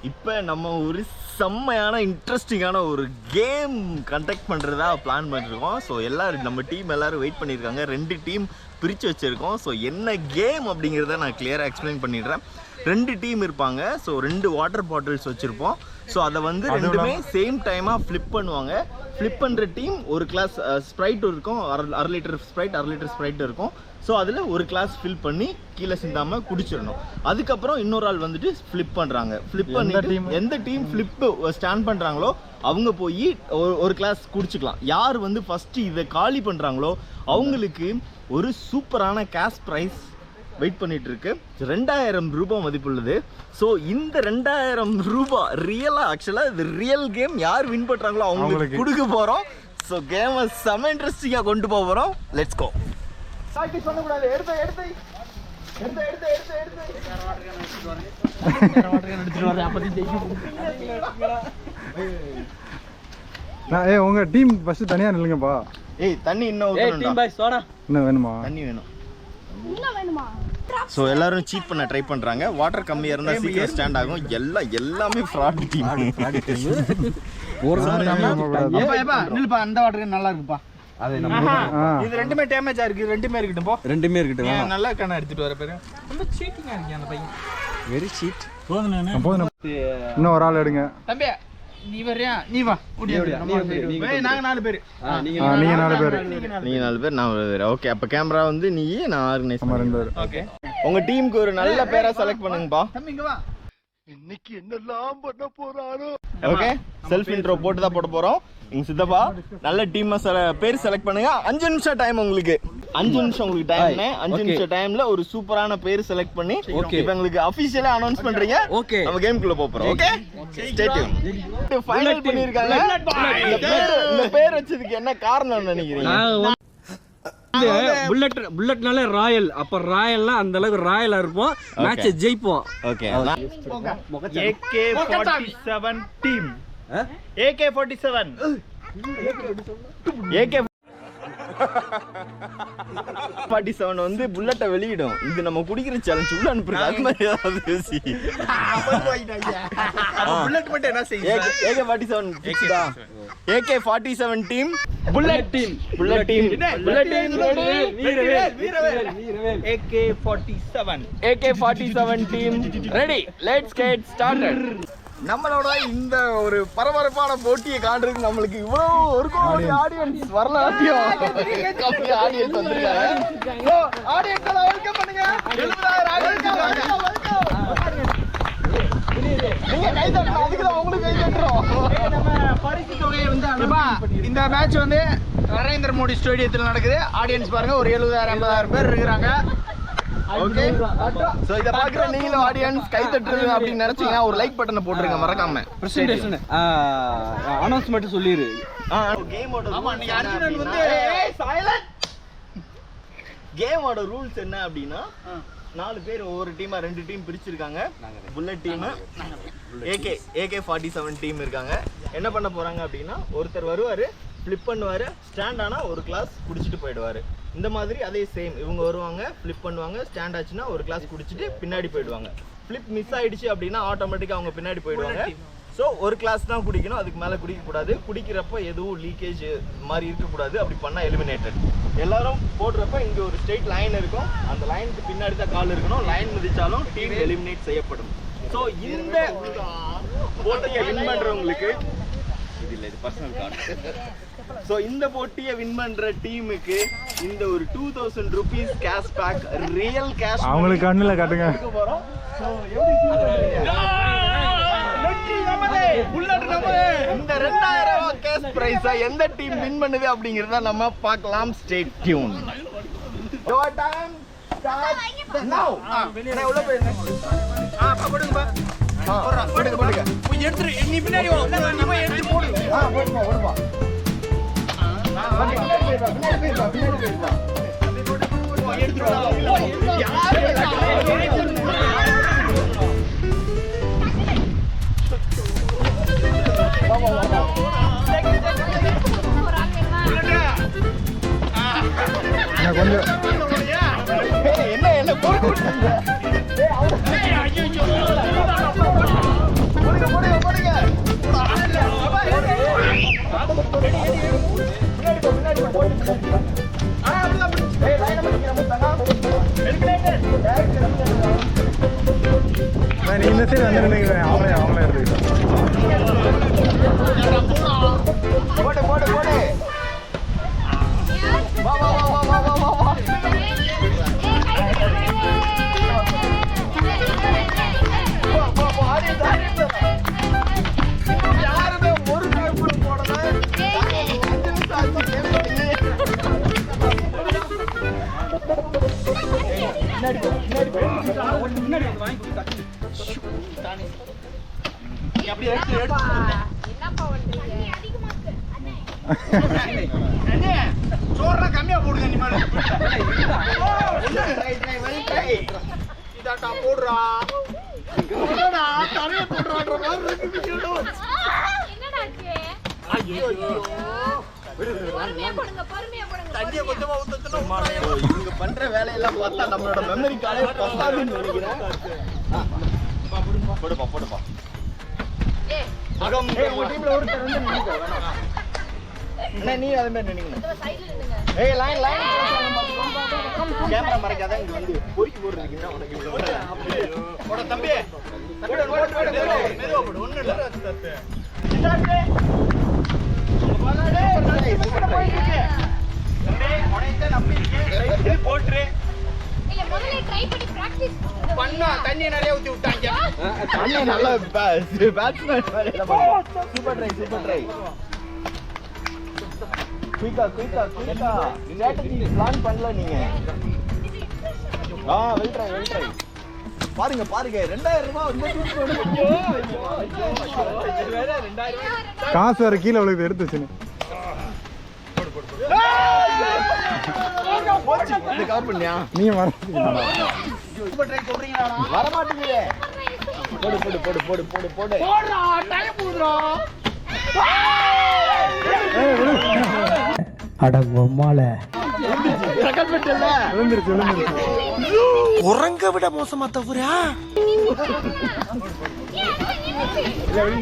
இப்போ நம்ம ஒரு செம்மையான இன்ட்ரெஸ்டிங்கான ஒரு கேம் கண்டக்ட் பண்ணுறதா பிளான் பண்ணிருக்கோம். ஸோ எல்லோரும் நம்ம டீம் எல்லோரும் வெயிட் பண்ணியிருக்காங்க. 2 டீம் பிரித்து வச்சுருக்கோம். ஸோ என்ன கேம் அப்படிங்கிறத நான் கிளியராக எக்ஸ்பிளைன் பண்ணிடுறேன். 2 டீம் இருப்பாங்க. ஸோ 2 வாட்டர் பாட்டில்ஸ் வச்சுருப்போம். ஸோ அதை வந்து ரெண்டுமே சேம் டைமாக ஃப்ளிப் பண்ணுவாங்க. ஃப்ளிப் பண்ணுற டீம் ஒரு கிளாஸ் ஸ்ப்ரைட் இருக்கும், அரை லிட்டர் ஸ்ப்ரைட் இருக்கும். ஸோ அதில் ஒரு கிளாஸ் ஃபில் பண்ணி கீழே சிந்தாமல் குடிச்சிடணும். அதுக்கப்புறம் இன்னொரு ஆள் வந்துட்டு ஃப்ளிப் பண்ணுறாங்க. ஃப்ளிப் பண்ணிட்டு எந்த டீம் ஃப்ளிப்பு ஸ்டாண்ட் பண்ணுறாங்களோ அவங்க போய் ஒரு கிளாஸ் குடிச்சிக்கலாம். யார் வந்து ஃபஸ்ட்டு இதை காலி பண்ணுறாங்களோ அவங்களுக்கு ஒரு சூப்பரான கேஷ் ப்ரைஸ் வெயிட் பண்ணிட்டு இருக்கு. 2000 ரூபாய் மதிப்புள்ளது. ஸோ இந்த 2000 ரூபாய் ஆக்சுவலாக இது ரியல் கேம். யார் வின் பண்ணுறாங்களோ அவங்களுக்கு கொடுக்க போகிறோம். ஸோ கேமை செம இன்ட்ரெஸ்டிங்காக கொண்டு போக போகிறோம். Let's go. ப்ராக்டிஸ் பண்ணக்கூடாது. எடுத்து உங்க டீம் ஃபர்ஸ்ட் தனியா நில்லுங்கப்பா. தண்ணி இன்னும் வேணுமா? தண்ணி வேணும். ஸோ எல்லாரும் சீட் பண்ண ட்ரை பண்றாங்க. வாட்டர் கம்மியா இருந்தா சீக்கிரம் ஸ்டாண்ட் ஆகும். எல்லாமே ஃப்ராட் டீம். நில்லுப்பா, அந்த வாட்டர் நல்லா இருக்குப்பா. இது ரெண்டுமே டேமேஜ் இருக்கு. ரெண்டுமே இருக்கட்டும் போ. ரெண்டுமே இருக்கட்டும். நல்லா கண்ணா எடுத்துட்டு வர பேரு. ரொம்ப சீட்டிங்கா இருக்கு அந்த பையன். Very cheat. போதும். இன்னும் ஒரு ஆள் எடுங்க. தம்பி நீ வரியா? நீ வா. நாங்க 4 பேர். நீங்க 4 பேர். நான் ஒரு ஓகே. அப்ப கேமரா வந்து நீ, நான் ஆர்கனைஸ் பண்ண 2 பேர். ஓகே. உங்க டீமுக்கு ஒரு நல்ல பேரா செலக்ட் பண்ணுங்கப்பா. தம்பி இங்க வா. இன்னைக்கு என்னெல்லாம் பண்ண போறாரோ. ஓகே, செல்ஃப் இன்ட்ரோ போட்டு தான் போட போறோம். இங்க சித்தப்பா நல்ல டீம் பேர் செலக்ட் பண்ணுங்க. 5 நிமிஷம் டைம் உங்களுக்கு. 5 நிமிஷம் உங்களுக்கு டைம். 5 நிமிஷம் டைம்ல ஒரு சூப்பரான பேர் செலக்ட் பண்ணி இப்போ உங்களுக்கு அபிஷியலா அனௌன்ஸ் பண்றீங்க. நம்ம கேம்க்குள்ள போறோம். Okay, stay tune. ஃபைனல் பண்ணிருக்காங்க. இந்த பேர் வச்சதுக்கு என்ன காரணம் நினைக்கிறீங்க? புல்லட்னால ராயல். அப்ப ராயல்னா அந்த அளவுக்கு ராயலா இருப்போம். மேட்ச் ஜெயிப்போம். ஓகே. AK47 team. AK47 வந்து புல்லட்டை வெளியிடும். இது நம்ம குடிக்கிற சேலஞ்ச் உள்ள அனுப்புறது. அது மாதிரி ஏதாவது பேசி புல்லட் மட்டும் என்ன செய்யுது? AK47 team bullet team. AK47 team ready. Let's get started. நம்மளோட இந்த ஒரு பரபரப்பான போட்டியை காண்றதுக்கு நம்மளுக்கு இவ்வளவு ஒரு கோடி ஆடியன்ஸ் வரலாற்றியும் கம்மி ஆடியன்ஸ் வந்திருக்காங்க. ஆடியன்ஸ்களை வெல்கம் பண்ணுங்க. 70,000 நீங்க கை தட்டணும். அதுக்கு தான் உங்களுக்கு கை தட்டுறோம். நம்ம பரிசு தொகையை வந்து இந்த மேட்ச் வந்து நரேந்திர மோடி ஸ்டேடியத்தில் நடக்குது. ஆடியன்ஸ் பாருங்க, ஒரு 70,000-80,000 பேர் இருக்கிறாங்க. ஓகே, சோ இத பாக்குற நீங்களும் ஆடியன்ஸ் கை தட்டுறது அப்படி நினைச்சீங்கன்னா ஒரு லைக் பட்டனை போட்டுருங்க மறக்காம. பிரசன்டேஷன் அனௌன்ஸ்மென்ட் சொல்லிரு. கேமோட ஆமா, நீங்க அர்ஜுனன் வந்து சைலண்ட். கேமோட ரூல்ஸ் என்ன அப்படின்னா 4 பேர் ஒவ்வொரு டீமா 2 டீம் பிரிச்சிருக்காங்க. புல்லட் டீம், AK47 டீம் இருக்காங்க. என்ன பண்ண போறாங்க அப்படின்னா ஒருத்தர் வருவாரு, ஃப்ளிப் பண்ணுவாரு, ஸ்டாண்ட் ஆனா ஒரு கிளாஸ் குடிச்சிட்டு போயிடுவாரு. இந்த மாதிரி அதே சேம் இவங்க வருவாங்க, ஃப்ளிப் பண்ணுவாங்க, ஸ்டாண்ட் ஆச்சுன்னா ஒரு கிளாஸ் குடிச்சிட்டு பின்னாடி போயிடுவாங்க. ஃப்ளிப் மிஸ் ஆயிடுச்சு அப்படின்னா ஆட்டோமேட்டிக்கா அவங்க பின்னாடி போயிடுவாங்க. ஸோ ஒரு கிளாஸ் தான் குடிக்கணும், அதுக்கு மேலே குடிக்கக்கூடாது. குடிக்கிறப்ப எதுவும் லீக்கேஜ் மாதிரி இருக்கக்கூடாது. அப்படி பண்ணால் எலிமினேட்டட். எல்லாரும் போடுறப்ப இங்கே ஒரு ஸ்ட்ரெயிட் லைன் இருக்கும். அந்த லைனுக்கு பின்னாடி தான் கால் இருக்கணும். லைன் மிதிச்சாலும் டீம் எலிமினேட் செய்யப்படும். ஸோ இந்த போட்டியை வின் பண்ணுறவங்களுக்கு இது பர்சனல் கார்டு. ஸோ இந்த போட்டியை வின் பண்ற டீமுக்கு இந்த ஒரு 2000 rupees cash back, real cash அவங்களுக்கு கண்ணுல காட்டுங்க. இந்த 2000 கேஷ் பிரைஸ் எந்த டீம் வின் பண்ணுது அப்படிங்கறத நம்ம பார்க்கலாம். Stay tune. Your time starts now. நான் உள்ள போறேன். போடுங்கப்பா. போடுங்க. போய் எடுத்து நீ பின்னாடி வா. நீ போய் எடுத்து போடு. போடுப்பா. என்ன இந்த சைடு வந்து நினைக்கிறேன் அவங்களே எடுத்துக்கிட்டேன். போடு போடு போடு வா வா வா வா வா வா வா யாருமே ஒரு டைம் போடல. 5 நிமிஷம் ஆச்சு கேட்க. சோறுலாம் கம்மியா போடுங்க நீ மேல. இதாட்டா போடுறா போடுறா தரைய போடுறான்ற மாதிரி இருக்கு. தண்ணியை கொஞ்சமா ஊத்துனா இவங்க பண்ற வேலையெல்லாம் பார்த்தா நம்மளோட மெமரி கார்டே பத்தாதுன்னு நினைக்கிறேன். போடுப்பா போடுப்பா. உங்க டீம்ல ஒருத்தர் வந்து நின்னுக்கோ. அண்ணா நீ அதே மாதிரி நின்னுங்க. ஏய் லைன் லைன் கேமரா மறைக்காத. இங்க வந்து பொறுக்கி போடுறதுக்கு என்ன உனக்கு இவ்வளவு போட தம்பி. போடு போடு போடு மெதுவா போடு. ஒண்ணு இல்ல தத்து. இந்தாடே. போடா சூப்பர் போயிட்டு இருக்கு. தம்பி உடையத நம்பி இருக்கு. போட்றே. இல்ல முதல்ல ட்ரை பண்ணி பிராக்டீஸ் பண்ணா தண்ணி நிறைய ஊத்தி விட்டாங்க. தண்ணி நல்ல பேட்ஸ்மேன் வேலையில பாரு. Super try. குயிக்கா ஸ்ட்ராட்டஜி பிளான் பண்ணல நீங்க. வெல் ட்ரை பாருங்க 2000 ரூபாய் இந்த ஷூட் பண்ணு. இது வேற 2000 ரூபாய் காசு வேற கீழே அவளுக்கு எடுத்து வச்சுன்னு. போச்சு இந்த கவர் பண்ணியா நீ வர சூப்பர் ட்ரை சொல்றீங்களா? வர மாட்டீங்களே. போடு போடுறா டைம் போடுறா. அட பொம்மால ரெக்கார்ட் பண்ணல. விழுந்துருச்சு. உறங்க விட மோசமா தவறா?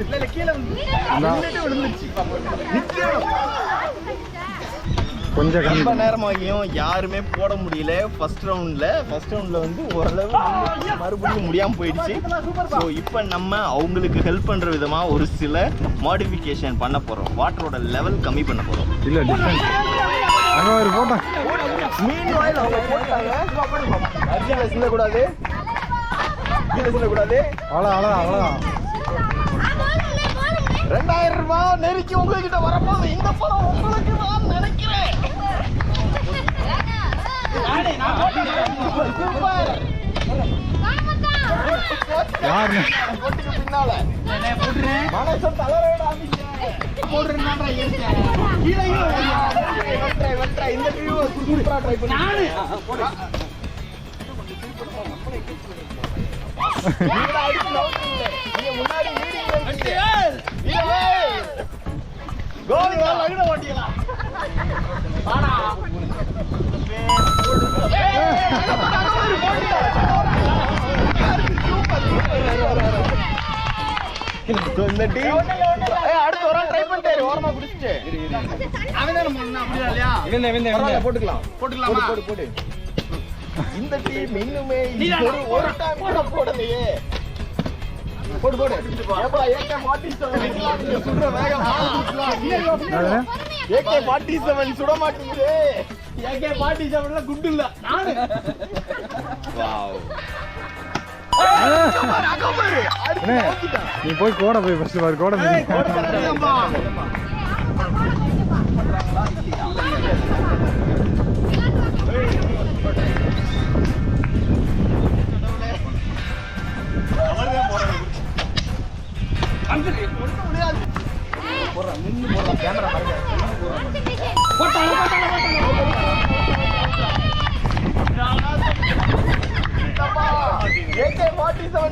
இல்ல கீழே விழுந்துச்சு. கொஞ்சம் கம்மி. ரொம்ப நேரமாகியும் யாருமே போட முடியல. ஃபர்ஸ்ட் ரவுண்ட்ல வந்து ஓரளவு மறுபடியும் முடியாம போயிடுச்சு. ஸோ இப்போ நம்ம அவங்களுக்கு ஹெல்ப் பண்ற விதமா ஒரு சில மாடிஃபிகேஷன் பண்ண போறோம். வாட்டரோட லெவல் கம்மி பண்ண போறோம். இல்ல டிஸ்டன்ஸ் அங்க ஒரு போட்டான். மீன் வாயில் அவங்க போட்டாங்க. அர்ஜுன் சிந்தக்கூடாது. கீழே சிந்தக்கூடாது. அவ்வளோதான் 2000 ரூபாய் நெருக்கி உங்ககிட்ட வரப்போது. இந்த பணம் உங்களுக்கு நான் நினைக்கிறேன். சூப்பர். யாருன்னு கொட்டுக்கு பின்னால மனச தளரோட இந்த வியூ சூப்பரா ட்ரை பண்ணி முன்னாடி கோல் அழுத மாட்டீங்களா? இந்த டீம் அடுத்து ஒரு ட்ரை பண்ணிட்டாரு. ஓரமா குடிச்சிட்டு போட்டுக்கலாமா? போடு. இந்த டீம் இன்னுமே ஒரு டைம் கூட போடலையே. போடு. ஏப்பா AK-47 சுடுற வேகமா? AK-47 சுட மாட்டேங்குது. AK-47ல குண்டு இல்ல. வாவ். நீ போய் கோட போய் ஃபர்ஸ்ட் பாரு. கோட AK-47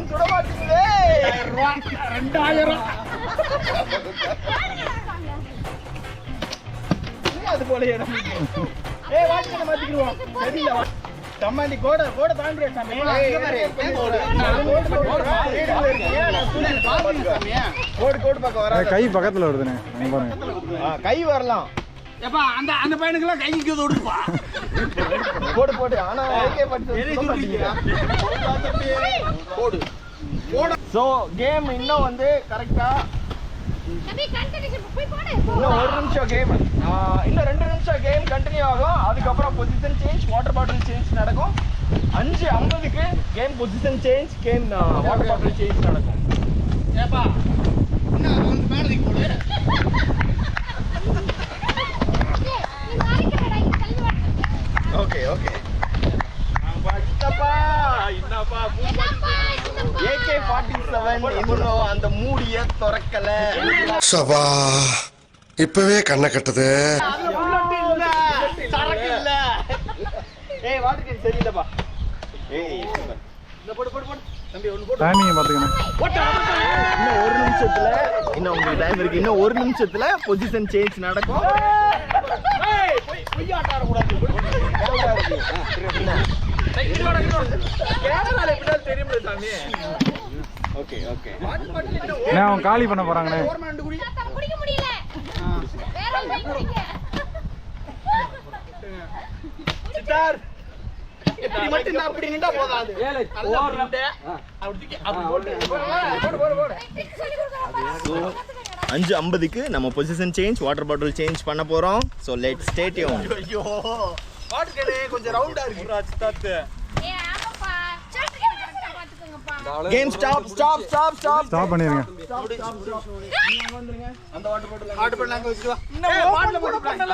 சுட மாட்டேங்குது. 2000 அது போல இடம். வாட்ஸ்அப்ல மாத்திக்குவோம். சரியில்ல தம்மாண்டி கோட தாண்டியா சாமி? கோடு பக்கம் வர கை பக்கத்துல வருதுனே. அங்க பாருங்க. கை வரலாம். ஏப்பா அந்த பையனுக்குலாம் கைக்கு தொடுப்பா. போடு. ஆனா AK-47 போடு. ஸோ கேம் இன்னும் வந்து கரெக்டா நபி கண்டினியூ போய் போடு இன்னும் 1 நிமிஷம் கேம், இன்னும் 2 நிமிஷம் கேம் கண்டினியூ ஆகும். அதுக்கப்புறம் position change, water bottle change நடக்கும். 5:50க்கு game position change, game water bottle change நடக்கும். ஏப்பா என்ன வந்து மேடத்துக்கு போடு. நீ மாறிக்கடா இங்க தள்ளி வா. Okay okay. என்னப்பா AK-47 இன்னும் அந்த மூடிய திறக்கல. சபா இப்பவே கண்ணை கட்டுது. சரக்கு இல்ல. ஏய் வாட்டர் கேன் சரியில்லப்பா. ஏய் இந்த போடு போடு போடு தம்பி ஒன்னு போடு. டைமிங் பாத்துக்கணும். இன்னும் 1 நிமிஷத்துல, இன்னும் உங்களுக்கு டைம் இருக்கு. இன்னும் 1 நிமிஷத்துல பொசிஷன் சேஞ்ச் நடக்கும். ஏய் போய் ஆட்ட ஆட கூடாது. கேமரா இருக்கு. கேமரால எப்படிடா தெரியும்ல சாமி. Okay okay. அவன் காலி பண்ண போறாங்கண்ணே. குடிக்க முடியல. வேற போய் குடிங்க. சித்தார் இப்படி மட்டும் நான் அப்படி நின்றா போதாது. ஏலே ஓடுறே. அப்படி போடு. போடு போடு. 5:50க்கு நம்ம position change, water bottle change பண்ண போறோம். So let's stay tune. ஐயோ வாட்டர் கேன் கொஞ்சம் ரவுண்டா இருக்கு சித்தார்த். ஏ ஆமாப்பா. சாட்டு கரெக்ட்டா பாத்துக்கங்கப்பா. Game stop. ஸ்டாப் பண்ணிருங்க. அந்த வாட்டர் பாட்டில் ஆர்டர் பண்ண அங்க வச்சுட்டு வா. இன்னும் பாட்டில் கூட பண்ணல.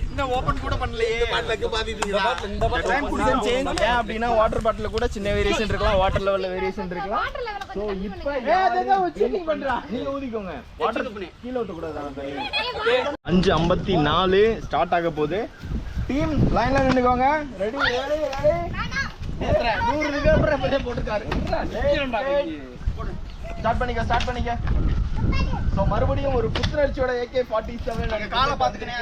இன்னும் ஓபன் கூட பண்ணலையே. பாட்டிலுக்கு பாதிட்டீங்களா? இந்த டைம் பொசிஷன் சேஞ்ச். ஏன் அப்படினா வாட்டர் பாட்டில் கூட சின்ன வேரியேஷன் இருக்கலாம், வாட்டர் லெவல்ல வேரியேஷன் இருக்கலாம். வாட்டர் லெவல சோ கொஞ்சம் இப்போ ஏதோ சீட்டிங் பண்றா. நீங்க ஊதிக்கோங்க. வாட்டர் கீழ ஊத்த கூடாது. 5:54 ஸ்டார்ட் ஆக போகுது. டீம் லைன்ல நின்னுக்கோங்க. ரெடி. ஏத்ரா 100 இருக்கு அப்புறம் இப்பவே போட்டுக்காரு. ஸ்டார்ட் பண்ணிக்க. சோ மறுபடியும் ஒரு புத்துணர்ச்சியோட AK-47 அங்க காலை பாத்துக்கனே.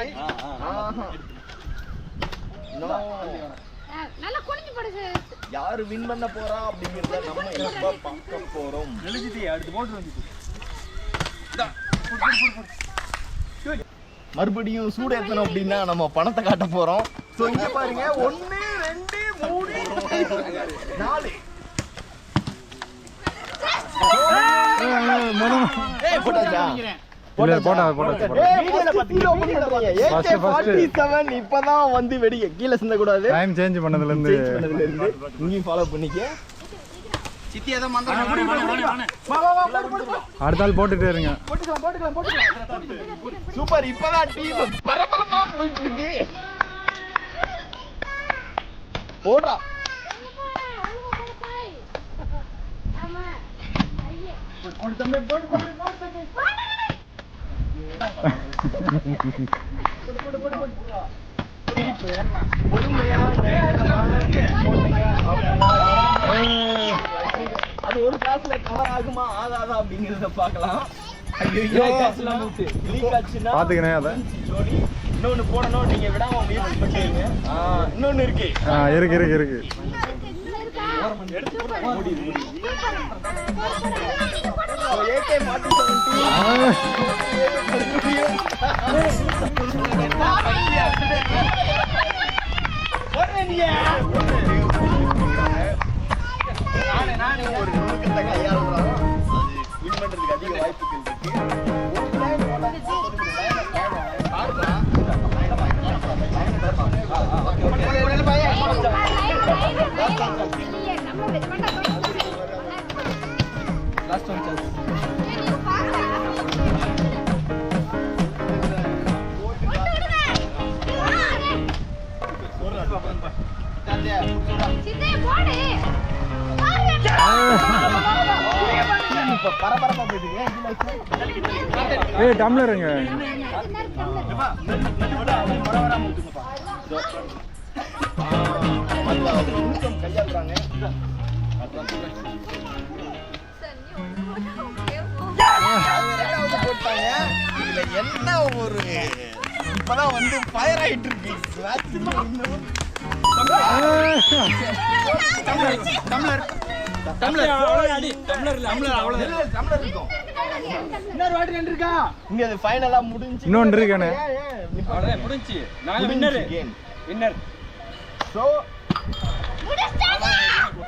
நல்லா குனிஞ்சு போடு. யாரு வின் பண்ண போறா அப்படிங்கறத நம்ம இப்ப பார்க்க போறோம். எழுதிட்டே அடுத்து போட்டு வந்து. மறுபடியும் சூடு ஏத்தணும் அப்படின்னா நம்ம பணத்தை காட்ட போறோம். சோ இங்க பாருங்க 1 2 3 4. ஏய் போட்டாச்சா? இல்ல போட்டாச்சு. வீடியோல பாத்தீங்க ஓபன் பண்றீங்க. AK-47 இப்பதான் வந்து வெடிக்க கீழ சிந்த கூடாது. டைம் சேஞ்ச் பண்ணதுல இருந்து இங்கேயும் ஃபாலோ பண்ணிக்க. சித்தி ஏதோ மந்திரம் போடு. அடுத்த ஆள் போட்டுட்டே இருங்க. போட்டுக்கலாம். சூப்பர். இப்பதான் டீம் பரபரப்பா போயிட்டு இருக்கு. போடா. ஆமா. ஐயே. அது ஒரு கிளாஸ்ல கவர் ஆகுமா ஆகாதா அப்படிங்கறத பார்க்கலாம். ஐயோ காசுலாம் ஊத்து. லீக் ஆச்சுன்னா பாத்துக்கனே அத. இன்னொன்னு போடணும். நீங்க விடாம முயற்சி பண்ணிருங்க. இன்னொன்னு இருக்கு. இருக்கு. நானே ஒரு நுணுக்கத்தை கையாளுறோம். அது வின் பண்றதுக்கு அதிக வாய்ப்புகள் இருக்கு. Last one chance. இப்ப பரபரப்பா போயிட்டு ஏய் டம்ளருங்க. கையாளுறாங்க. போட்டாங்க. இதுல என்ன ஒரு இப்பதான் வந்து ஃபயர் ஆயிட்டு இருக்கு. டம்ளர் அவ்வளவுதான். டம்ளர் இருக்கும். இன்னொரு வாட்டி நின்று இருக்கா. இங்க அது ஃபைனலா முடிஞ்சு. இன்னொன்று இருக்கானே. அவ்வளவுதான் முடிஞ்சு. நாங்க winner. Game winner. So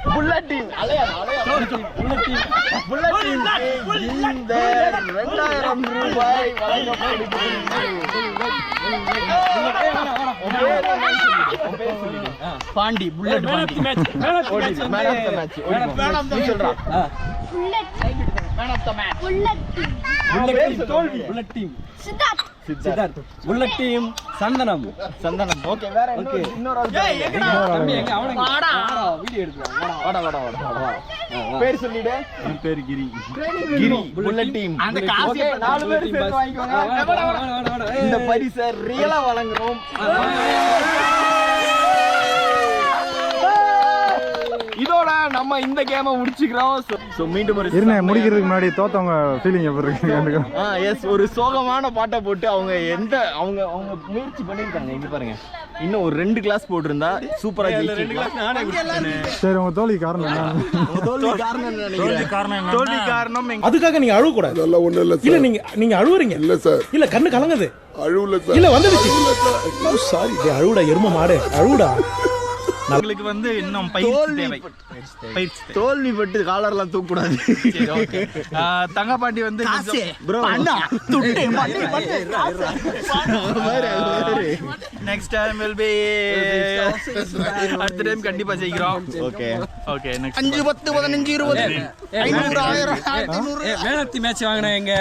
bullet team bullet team இந்த 2000 ரூபாய் Pandi bullet Pandi bullet team Siddharth bullet team Santhanam okay வேற இன்னொரு தம்பி எங்க அவனுக்கு வாடா வீடியோ எடுக்கலாம் வாடா பேர் சொல்லிடு பேர் கிரி புல்லட் டீம் அந்த காசு 4 பேர் சேர்த்து வாங்கிக்கோங்க இந்த பரிசை ரியலா வழங்குறோம் இதோட நம்ம இந்த கேமை முடிச்சுக்கிறோம் சோ மீண்டும் ஒரு இருங்க முடிக்கிறதுக்கு முன்னாடி தோத்தவங்க ஃபீலிங் எப்படி இருக்கு எஸ் ஒரு சோகமான பாட்டை போட்டு அவங்க அவங்க முயற்சி பண்ணிருக்காங்க இங்க பாருங்க இன்னும் ஒரு 2 கிளாஸ் போட்டிருந்தா சூப்பரா ஜெயிச்சிருக்கலாம் சரி உங்க தோல்வி காரணம் என்ன தோல்வி காரணம் என்ன நினைக்கிறேன் தோல்வி காரணம் அதுக்காக நீங்க அழுவ கூடாது அதெல்லாம் ஒண்ணும் இல்ல இல்ல சார் நீங்க அழுவுறீங்க இல்ல சார் இல்ல கண்ணு கலங்குது அழுவல சார் இல்ல வந்துடுச்சு சாரி அழுவுடா எரும மாடு அழுவுடா உங்களுக்கு வந்து இன்னும் பயிற்சி தேவை தோல்வி பட்டு காலர்லாம் தூக்க கூடாது தங்கப்பாண்டி வந்து bro next time will be அடுத்த டைம் கண்டிப்பா ஜெயிக்கிறோம் ஓகே ஓகே 5 10 15 20 500 1000 மேனத்தி மேட்ச் வாங்கின எங்க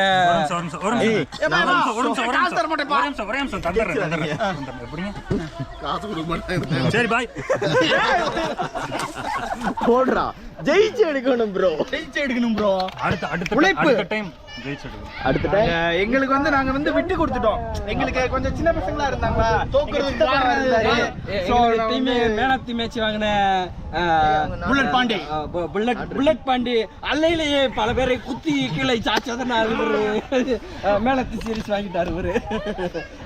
சரி பாய் போடுறா ஜெயிச்சு எடுக்கணும் ப்ரோ உழைப்பு. டைம் அடுத்த டைம் எங்களுக்கு வந்து நாங்க வந்து விட்டு கொடுத்துட்டோம் எங்களுக்கு கொஞ்சம் சின்ன பசங்களா இருந்தாங்களா தோக்குறதுக்கு காரணம் இருந்தாரு டீம் மேனத்தி மேட்ச் வாங்கின புல்லட் பாண்டி புல்லட் பாண்டி அல்லையிலேயே பல பேரை குத்தி கீழே சாச்சதனால இவரு மேனத்தி சீரிஸ் வாங்கிட்டாரு இவரு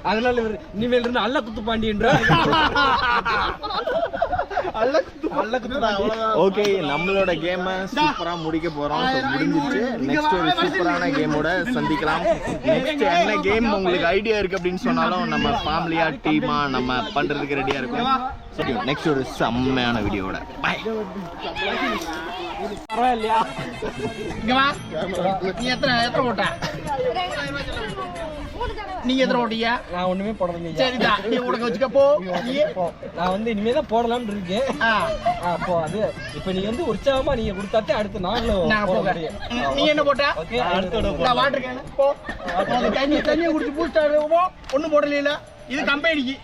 அதனால இவர் இனிமேல் இருந்து அல்ல குத்து பாண்டி என்ற ஓகே நம்மளோட கேம் சூப்பரா முடிக்க போறோம் So, முடிஞ்சிச்சு நெக்ஸ்ட் ஒரு சூப்பரான கேமோட சந்திக்கலாம் நெக்ஸ்ட் என்ன கேம் உங்களுக்கு ஐடியா இருக்கு அப்படின்னு சொன்னாலும் நம்ம ஃபேமிலியா டீமா நம்ம பண்றதுக்கு ரெடியா இருக்கும் நெக்ஸ்ட் ஒரு செம்மையான வீடியோட பை பரவாயில்லையா இங்க வா நீ எத்தனை போட்ட நீங்க எத்தனை போட்டீங்க நான் ஒண்ணுமே போடலைங்க சரிடா நீ உனக்கு வச்சுக்க போ நான் வந்து இனிமே தான் போடலாம்னு இருக்கேன் அப்போ அது இப்ப நீங்க வந்து உற்சாகமா நீங்க கொடுத்தாத்தே அடுத்த நான் நாள்ல போகிறேன் நீ என்ன போட்ட ஓகே அடுத்த நான் வாட்டர் கேன் போ தண்ணியை குடிச்சு பூஸ்ட் ஆடுவோம் ஒன்னும் போடல இது கம்பெனிக்கு